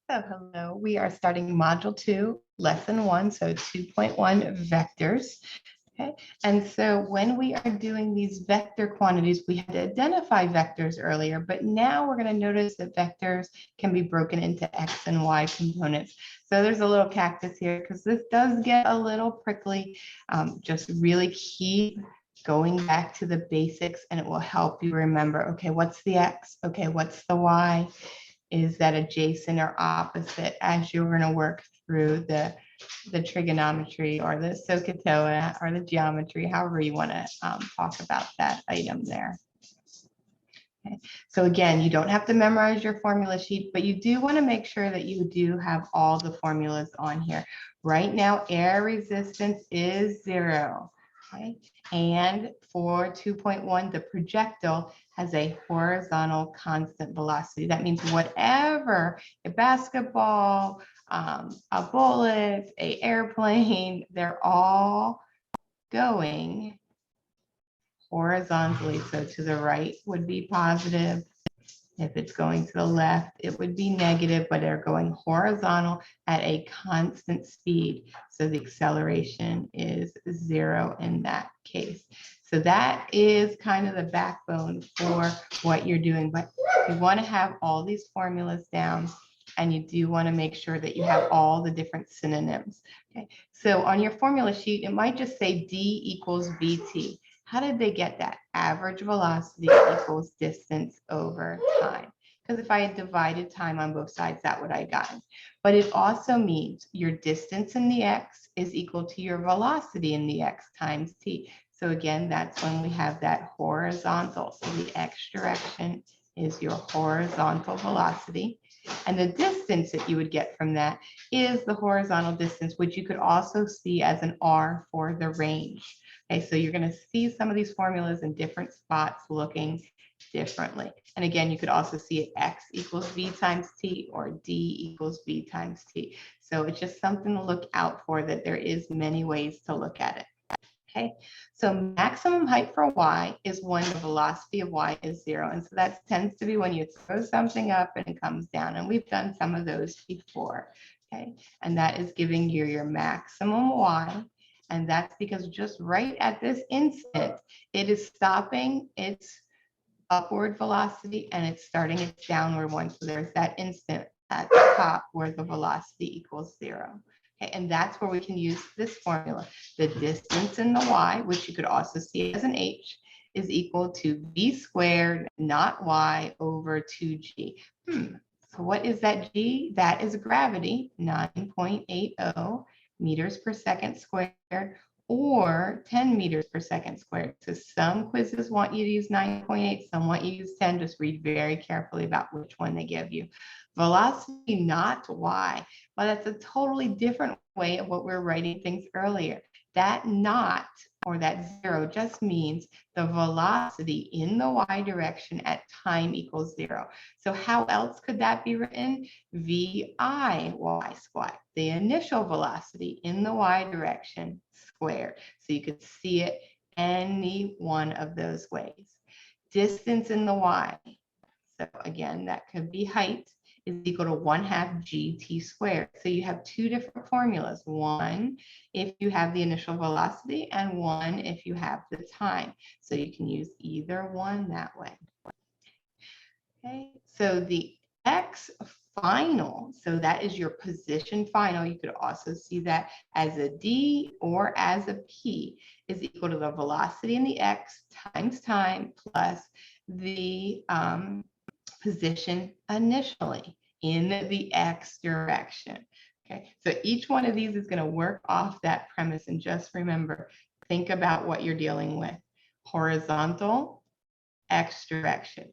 So hello, we are starting Module 2, Lesson 1, so 2.1 vectors. Okay, and so when we are doing these vector quantities, we had to identify vectors earlier, but now we're going to notice that vectors can be broken into X and Y components. So there's a little cactus here because this does get a little prickly. Just really keep going back to the basics and it will help you remember, okay, what's the X? Okay, what's the Y? Is that adjacent or opposite as you're going to work through the trigonometry or the SOHCAHTOA or the geometry, however you want to talk about that item there. Okay. So again, you don't have to memorize your formula sheet, but you do want to make sure that you do have all the formulas on here. Right now, air resistance is 0. Okay. And for 2.1, the projectile has a horizontal constant velocity. That means whatever, a basketball, a bullet, an airplane, they're all going horizontally. So to the right would be positive. If it's going to the left, it would be negative, but they're going horizontal at a constant speed. So the acceleration is 0 in that case. So that is kind of the backbone for what you're doing. But you want to have all these formulas down, and you do want to make sure that you have all the different synonyms. Okay. So on your formula sheet, it might just say D equals VT. How did they get that? Average velocity equals distance over time. Because if I had divided time on both sides, that would I gotten. But it also means your distance in the x is equal to your velocity in the x times t. So again, that's when we have that horizontal. So the x direction is your horizontal velocity. And the distance that you would get from that is the horizontal distance, which you could also see as an R for the range. Okay, so you're going to see some of these formulas in different spots looking differently. And again, you could also see it X equals V times T or D equals V times T. So it's just something to look out for, that there is many ways to look at it. Okay, so maximum height for Y is when the velocity of Y is 0. And so that tends to be when you throw something up and it comes down. And we've done some of those before. Okay, and that is giving you your maximum Y. And that's because just right at this instant, it is stopping its upward velocity and it's starting its downward one. So there's that instant at the top where the velocity equals 0. Okay, and that's where we can use this formula. The distance in the y, which you could also see as an h, is equal to v squared, not y, over 2g. So what is that g? That is gravity, 9.80 meters per second squared, or 10 meters per second squared. So some quizzes want you to use 9.8, some want you to use 10. Just read very carefully about which one they give you. Velocity, not y. Well, that's a totally different way of what we're writing things earlier. That not, or that 0, just means the velocity in the y direction at time equals 0. So how else could that be written? VI y squared, the initial velocity in the y direction squared. So you could see it any one of those ways. Distance in the y. So again, that could be height, is equal to 1/2 gt squared. So you have two different formulas. One if you have the initial velocity and one if you have the time. So you can use either one that way. Okay, so the x final, so that is your position final. You could also see that as a d or as a p, is equal to the velocity in the x times time plus the position initially in the x direction. Okay, so each one of these is going to work off that premise. And just remember, think about what you're dealing with. Horizontal, x direction.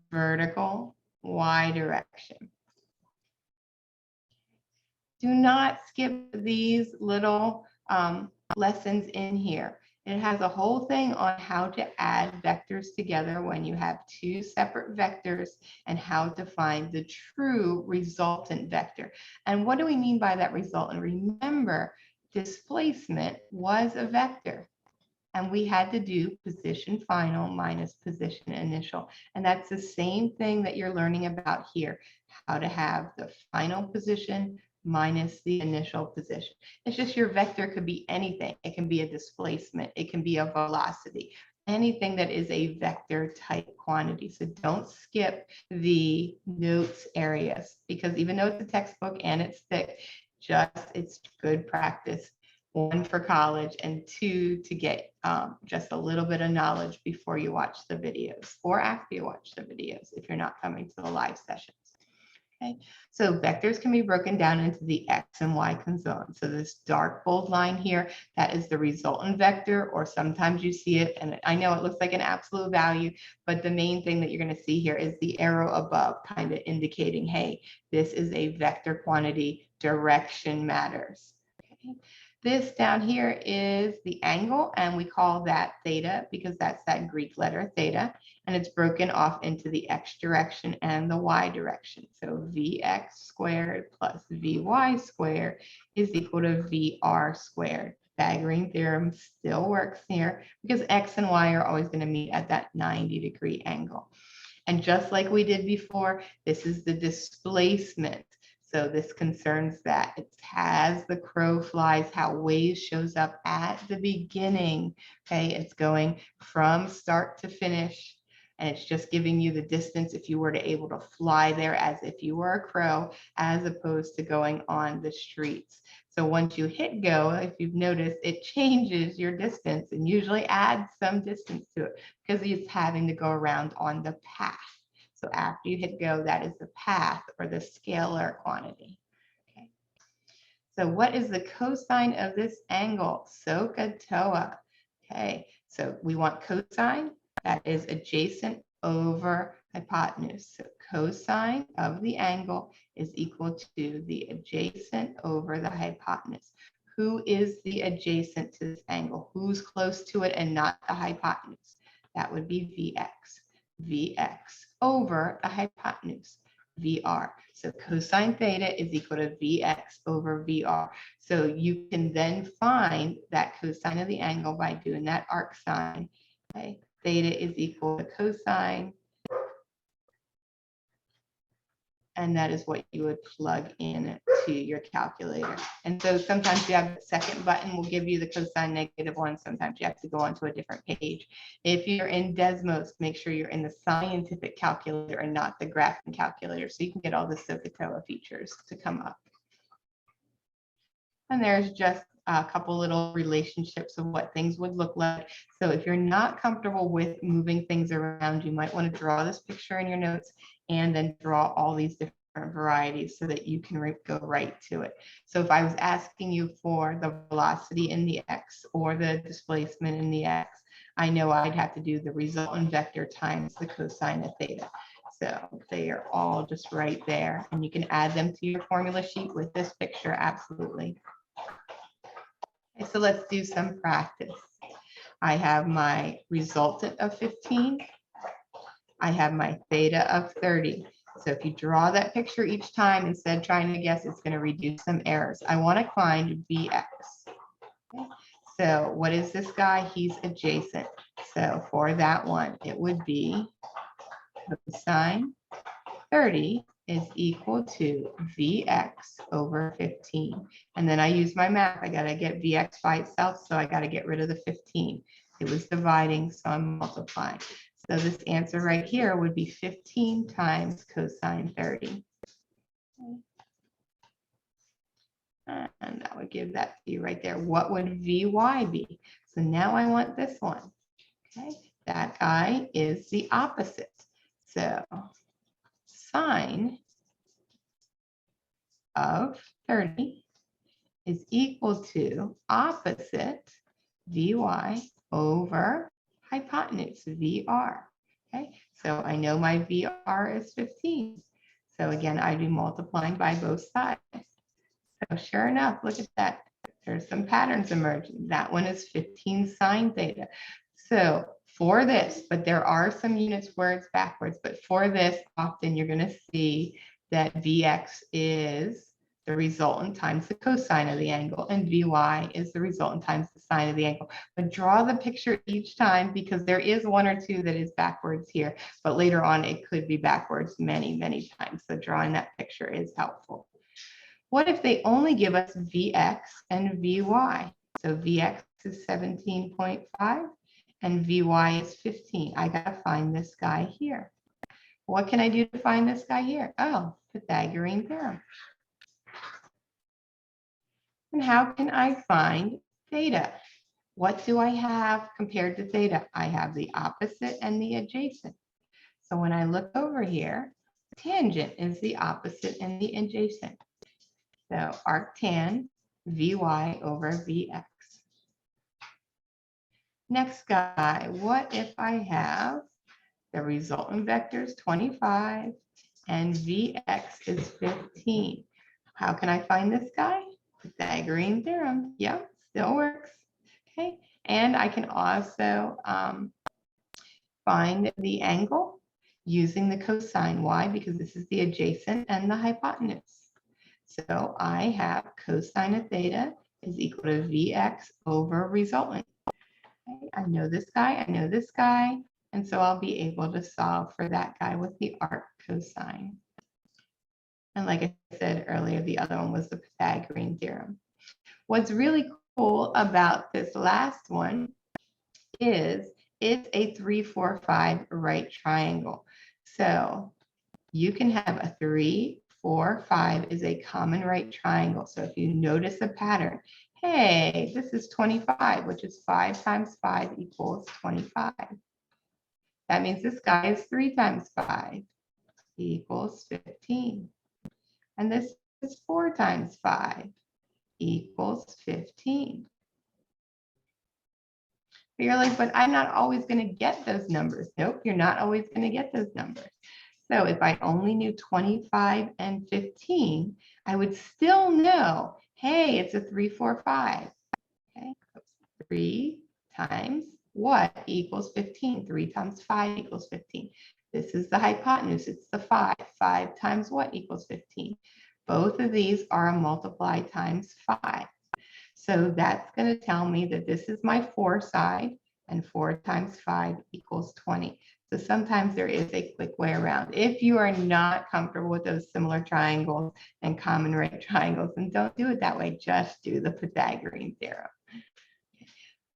Vertical, y direction. Do not skip these little lessons in here. It has a whole thing on how to add vectors together when you have two separate vectors and how to find the true resultant vector. And what do we mean by that resultant? Remember, displacement was a vector. And we had to do position final minus position initial. And that's the same thing that you're learning about here, how to have the final position minus the initial position. It's just your vector could be anything. It can be a displacement. It can be a velocity, anything that is a vector type quantity. So don't skip the notes areas, because even though it's a textbook and it's thick, it's good practice. One, for college, and two, to get just a little bit of knowledge before you watch the videos or after you watch the videos if you're not coming to the live sessions. Okay, so vectors can be broken down into the X and Y components. So this dark bold line here, that is the resultant vector, or sometimes you see it, and I know it looks like an absolute value, but the main thing that you're going to see here is the arrow above kind of indicating, hey, this is a vector quantity, direction matters. Okay. This down here is the angle, and we call that theta because that's that Greek letter theta, and it's broken off into the X direction and the Y direction. So Vx squared plus Vy squared is equal to Vr squared. Pythagorean theorem still works here because X and Y are always going to meet at that 90-degree angle. And just like we did before, this is the displacement. So this concerns that it has the crow flies, how waves shows up at the beginning. Okay, it's going from start to finish, and it's just giving you the distance if you were to able to fly there as if you were a crow, as opposed to going on the streets. So once you hit go, if you've noticed, it changes your distance and usually adds some distance to it because it's having to go around on the path. So after you hit go, that is the path or the scalar quantity. Okay. So what is the cosine of this angle? SOHCAHTOA. Okay, so we want cosine that is adjacent over hypotenuse. So cosine of the angle is equal to the adjacent over the hypotenuse. Who is the adjacent to this angle? Who's close to it and not the hypotenuse? That would be Vx. Vx over the hypotenuse, Vr. So cosine theta is equal to Vx over Vr. So you can then find that cosine of the angle by doing that arc sine. Okay. Theta is equal to cosine, and that is what you would plug in to your calculator. And so sometimes you have the second button will give you the cosine -1. Sometimes you have to go onto a different page. If you're in Desmos, make sure you're in the scientific calculator and not the graphing calculator, so you can get all the SOHCAHTOA features to come up. And there's just a couple little relationships of what things would look like. So if you're not comfortable with moving things around, you might want to draw this picture in your notes and then draw all these different varieties so that you can go right to it. So if I was asking you for the velocity in the X or the displacement in the X, I know I'd have to do the resultant vector times the cosine of theta. So they are all just right there, and you can add them to your formula sheet with this picture, absolutely. Okay, so let's do some practice. I have my resultant of 15. I have my theta of 30. So if you draw that picture each time, instead of trying to guess, it's going to reduce some errors. I want to find Vx. Okay. So what is this guy? He's adjacent. So for that one, it would be cosine 30 is equal to Vx over 15. And then I use my math. I got to get Vx by itself, so I got to get rid of the 15. It was dividing, so I'm multiplying. So this answer right here would be 15 times cosine 30. And that would give that to you right there. What would Vy be? So now I want this one. Okay, that guy is the opposite. So sine of 30 is equal to opposite Vy over hypotenuse, Vr. Okay, so I know my Vr is 15. So again, I'd be multiplying by both sides. So sure enough, look at that. There's some patterns emerging. That one is 15 sine theta. So for this, but there are some units where it's backwards, but for this, often you're going to see that Vx is the resultant times the cosine of the angle, and Vy is the resultant times the sine of the angle. But draw the picture each time because there is one or two that is backwards here, but later on it could be backwards many, many times. So drawing that picture is helpful. What if they only give us Vx and Vy? So Vx is 17.5 and Vy is 15. I gotta find this guy here. What can I do to find this guy here? Oh, Pythagorean theorem. And how can I find theta? What do I have compared to theta? I have the opposite and the adjacent. So when I look over here, tangent is the opposite and the adjacent. So arctan Vy over Vx. Next guy, what if I have the resultant vector is 25 and Vx is 15? How can I find this guy? Pythagorean theorem. Yep, still works. Okay, and I can also find the angle using the cosine. Why? Because this is the adjacent and the hypotenuse. So I have cosine of theta is equal to Vx over resultant. Okay, I know this guy, I know this guy, and so I'll be able to solve for that guy with the arc cosine. And like I said earlier, the other one was the Pythagorean theorem. What's really cool about this last one is it's a 3, 4, 5 right triangle. So you can have a 3, 4, 5 is a common right triangle. So if you notice a pattern, hey, this is 25, which is 5 times 5 equals 25. That means this guy is 3 times 5 equals 15. And this is 4 times 5 equals 15. But you're like, but I'm not always going to get those numbers. Nope, you're not always going to get those numbers. So if I only knew 25 and 15, I would still know, hey, it's a 3, 4, 5. Okay, 3 times what equals 15? 3 times 5 equals 15. This is the hypotenuse, it's the 5. 5 times what equals 15? Both of these are a multiply times 5. So that's going to tell me that this is my 4 side, and 4 times 5 equals 20. So sometimes there is a quick way around. If you are not comfortable with those similar triangles and common right triangles, then don't do it that way. Just do the Pythagorean theorem.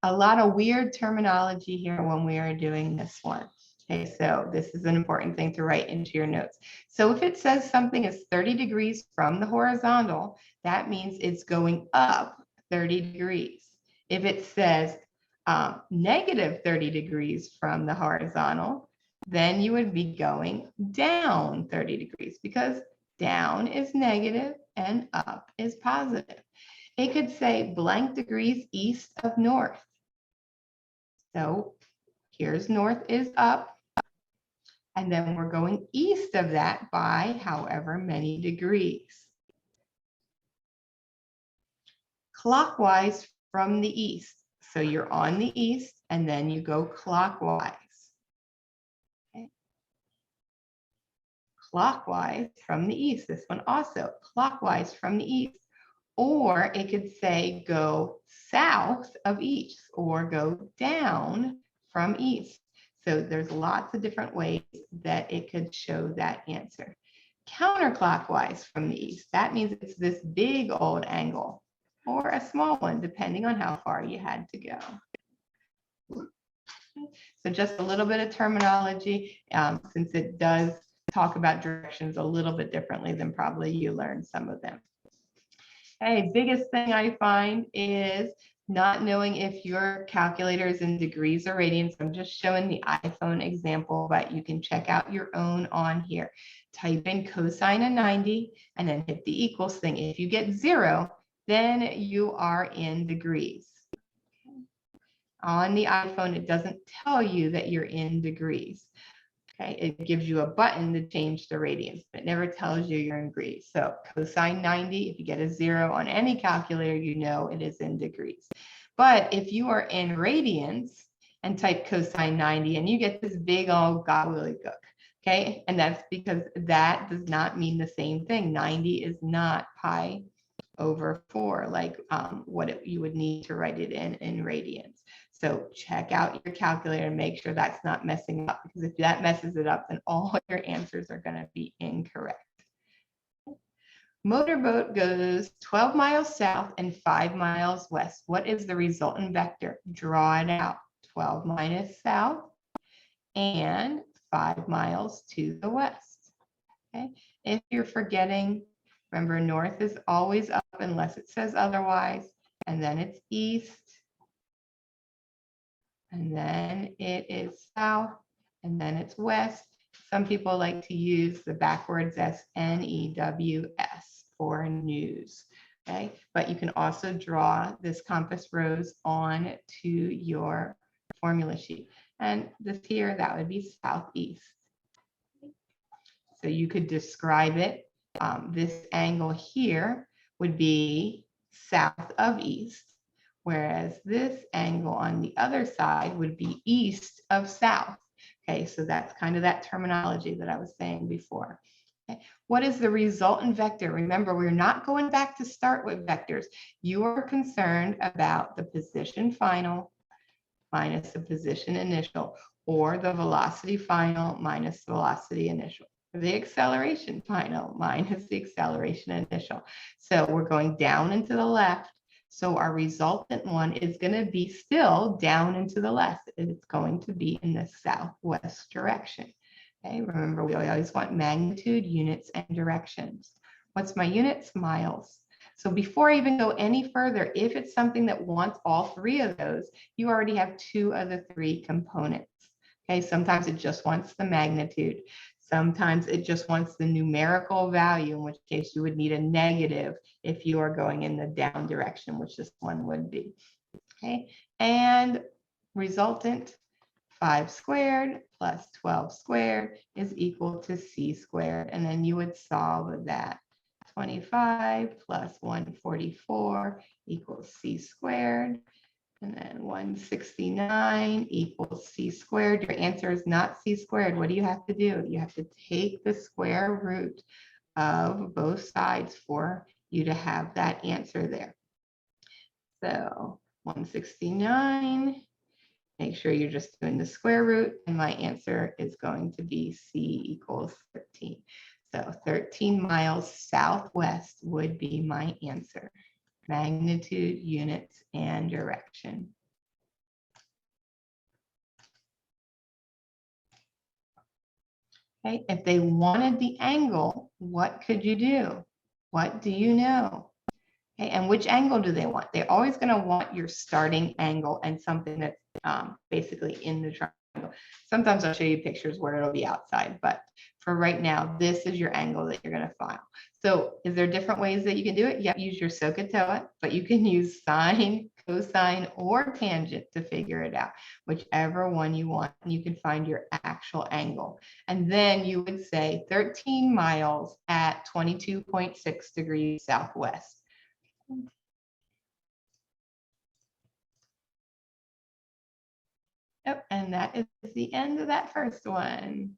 A lot of weird terminology here when we are doing this one. Okay, so this is an important thing to write into your notes. So if it says something is 30 degrees from the horizontal, that means it's going up 30 degrees. If it says negative 30 degrees from the horizontal, then you would be going down 30 degrees because down is negative and up is positive. It could say blank degrees east of north. So here's north is up. And then we're going east of that by however many degrees. Clockwise from the east. So you're on the east and then you go clockwise. Okay. Clockwise from the east. This one also clockwise from the east. Or it could say go south of east or go down from east. So there's lots of different ways that it could show that answer. Counterclockwise from the east, that means it's this big old angle or a small one, depending on how far you had to go. So just a little bit of terminology, since it does talk about directions a little bit differently than probably you learned some of them. Hey, biggest thing I find is not knowing if your calculator is in degrees or radians. I'm just showing the iPhone example, but you can check out your own on here. Type in cosine of 90 and then hit the equals thing. If you get 0, then you are in degrees. On the iPhone, it doesn't tell you that you're in degrees. Okay, it gives you a button to change the radians, but it never tells you you're in degrees. So cosine 90, if you get a 0 on any calculator, you know it is in degrees. But if you are in radians and type cosine 90 and you get this big old gobbledygook, Okay, and that's because that does not mean the same thing. 90 is not pi over 4, like you would need to write it in radians. So check out your calculator and make sure that's not messing up, because if that messes it up, then all your answers are going to be incorrect. Motorboat goes 12 miles south and 5 miles west. What is the resultant vector? Draw it out. 12 minus south and 5 miles to the west. Okay. If you're forgetting, remember north is always up unless it says otherwise, and then it's east, and then it is south, and then it's west. Some people like to use the backwards S-N-E-W-S for news. Okay, but you can also draw this compass rose on to your formula sheet. And this here, that would be southeast. So you could describe it. This angle here would be south of east, whereas this angle on the other side would be east of south. Okay, so that's kind of that terminology that I was saying before. Okay. What is the resultant vector? Remember, we're not going back to start with vectors. You are concerned about the position final minus the position initial, or the velocity final minus the velocity initial, or the acceleration final minus the acceleration initial. So we're going down and to the left. So our resultant one is going to be still down and to the left. It's going to be in the southwest direction. Okay, remember, we always want magnitude, units, and directions. What's my units? Miles. So before I even go any further, if it's something that wants all three of those, you already have two of the three components. Okay, sometimes it just wants the magnitude. Sometimes it just wants the numerical value, in which case you would need a negative if you are going in the down direction, which this one would be. Okay, and resultant 5 squared plus 12 squared is equal to c squared. And then you would solve that. 25 plus 144 equals c squared. And then 169 equals c squared. Your answer is not c squared. What do you have to do? You have to take the square root of both sides for you to have that answer there. So 169. Make sure you're just doing the square root, and my answer is going to be C equals 13. So 13 miles southwest would be my answer. Magnitude, units, and direction. Okay, if they wanted the angle, what could you do? What do you know? Okay, and which angle do they want? They're always going to want your starting angle and something that's basically in the triangle. Sometimes I'll show you pictures where it'll be outside, but for right now, this is your angle that you're going to file. So is there different ways that you can do it? Yep, use your SOHCAHTOA, but you can use sine, cosine, or tangent to figure it out, whichever one you want, and you can find your actual angle. And then you would say 13 miles at 22.6 degrees southwest. Yep, and that is the end of that first one.